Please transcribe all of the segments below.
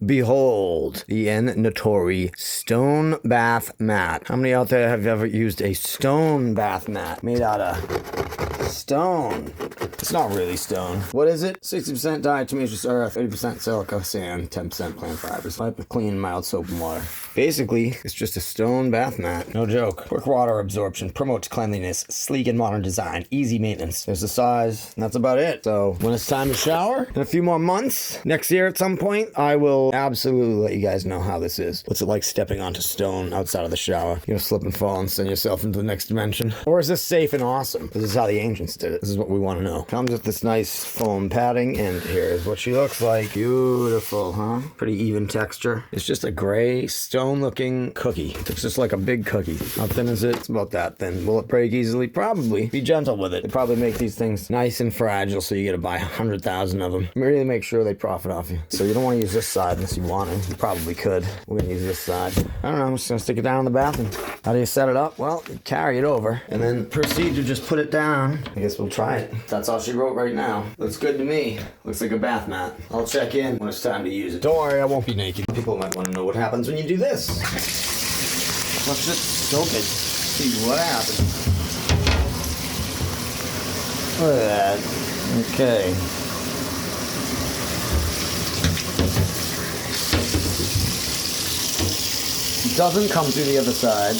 behold, the Nitori stone bath mat. How many out there have ever used a stone bath mat made out of stone? It's not really stone. What is it? 60% diatomaceous earth, 80% silica, sand, 10% plant fibers. Wipe with clean, mild soap and water. Basically, it's just a stone bath mat. No joke. Quick water absorption, promotes cleanliness, sleek and modern design, easy maintenance. There's the size, and that's about it. So when it's time to shower, in a few more months, next year at some point, I will absolutely let you guys know how this is. What's it like stepping onto stone outside of the shower? You know, slip and fall and send yourself into the next dimension? Or is this safe and awesome? This is how the ancients did it. This is what we want to know. Comes with this nice foam padding, and here's what she looks like. Beautiful, huh? Pretty even texture. It's just a gray, stone-looking cookie. It's just like a big cookie. How thin is it? It's about that thin. Will it break easily? Probably. Be gentle with it. They probably make these things nice and fragile, so you gotta buy 100,000 of them. Really make sure they profit off you. So you don't want to use this side unless you want to. You probably could. We're gonna use this side. I don't know, I'm just gonna stick it down in the bathroom. How do you set it up? Well, you carry it over and then proceed to just put it down. I guess we'll try it. That's all she wrote right now. Looks good to me. Looks like a bath mat. I'll check in when it's time to use it. Don't worry, I won't be naked. People might want to know what happens when you do this. Let's just soak it. See what happens. Look at that. Okay. It doesn't come through the other side.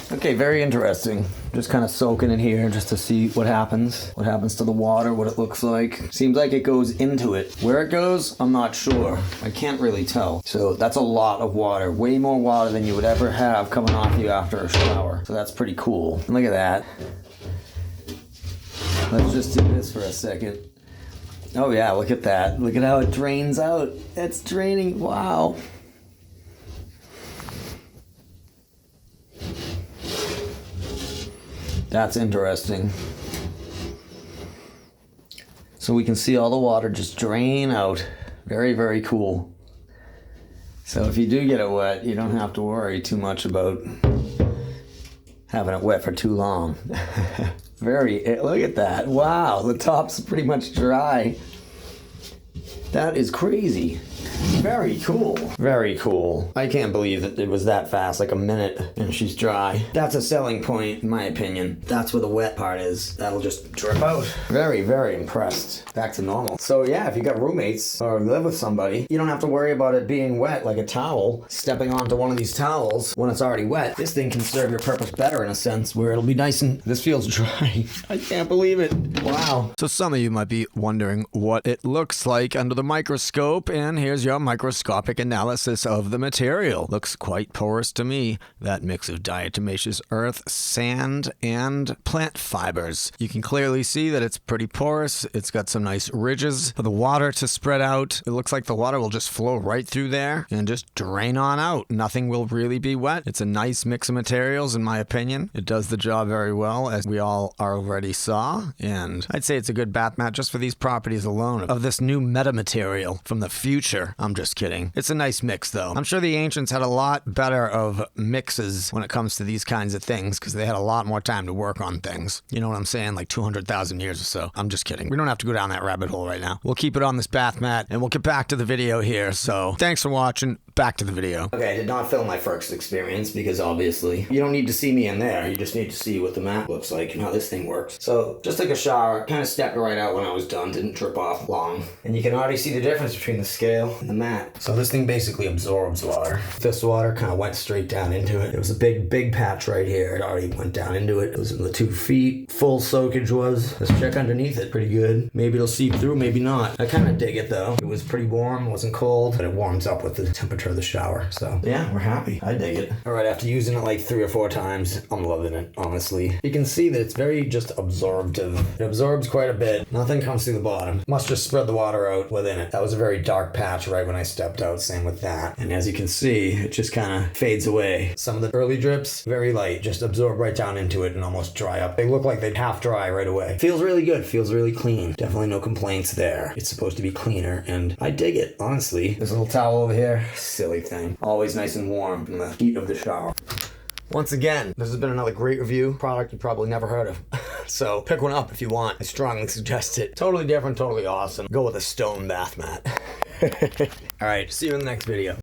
Okay, very interesting. Just kind of soaking in here just to see what happens. What happens to the water, what it looks like. Seems like it goes into it. Where it goes, I'm not sure. I can't really tell. So that's a lot of water. Way more water than you would ever have coming off you after a shower. So that's pretty cool. Look at that. Let's just do this for a second. Oh yeah, look at that. Look at how it drains out. It's draining. Wow. That's interesting. So we can see all the water just drain out. Very, very cool. So if you do get it wet, you don't have to worry too much about having it wet for too long. Look at that. Wow, the top's pretty much dry. That is crazy. Very cool. Very cool. I can't believe that it was that fast, like a minute, and she's dry. That's a selling point, in my opinion. That's where the wet part is. That'll just drip out. Very, very impressed. Back to normal. So yeah, if you got roommates or live with somebody, you don't have to worry about it being wet like a towel, stepping onto one of these towels when it's already wet. This thing can serve your purpose better in a sense, where it'll be nice and... This feels dry. I can't believe it. Wow. So some of you might be wondering what it looks like under the microscope, and here's your microscopic analysis of the material. Looks quite porous to me. That mix of diatomaceous earth, sand, and plant fibers. You can clearly see that it's pretty porous. It's got some nice ridges for the water to spread out. It looks like the water will just flow right through there and just drain on out. Nothing will really be wet. It's a nice mix of materials, in my opinion. It does the job very well, as we all already saw, and I'd say it's a good bath mat just for these properties alone of this new metamaterial from the future. I'm just kidding. It's a nice mix, though. I'm sure the ancients had a lot better of mixes when it comes to these kinds of things, because they had a lot more time to work on things. You know what I'm saying? Like 200,000 years or so. I'm just kidding. We don't have to go down that rabbit hole right now. We'll keep it on this bath mat, and we'll get back to the video here. So thanks for watching. Back to the video. Okay, I did not film my first experience because obviously you don't need to see me in there. You just need to see what the mat looks like and how this thing works. So just took a shower, kind of stepped right out when I was done, didn't drip off long. And you can already see the difference between the scale and the mat. So this thing basically absorbs water. This water kind of went straight down into it. It was a big patch right here. It already went down into it. It was in the 2 feet. Full soakage was. Let's check underneath it. Pretty good. Maybe it'll seep through, maybe not. I kind of dig it though. It was pretty warm, wasn't cold, but it warms up with the temperature of the shower. So yeah, we're happy. I dig it. All right, after using it like 3 or 4 times, I'm loving it, honestly. You can see that it's very just absorptive. It absorbs quite a bit. Nothing comes through the bottom. Must just spread the water out within it. That was a very dark patch right when I stepped out, same with that. And as you can see, it just kind of fades away. Some of the early drips, very light, just absorb right down into it and almost dry up. They look like they'd half dry right away. Feels really good, feels really clean. Definitely no complaints there. It's supposed to be cleaner, and I dig it, honestly. This little towel over here, silly thing. Always nice and warm from the heat of the shower. Once again, this has been another great review. Product you probably never heard of. So pick one up if you want. I strongly suggest it. Totally different, totally awesome. Go with a stone bath mat. All right, see you in the next video.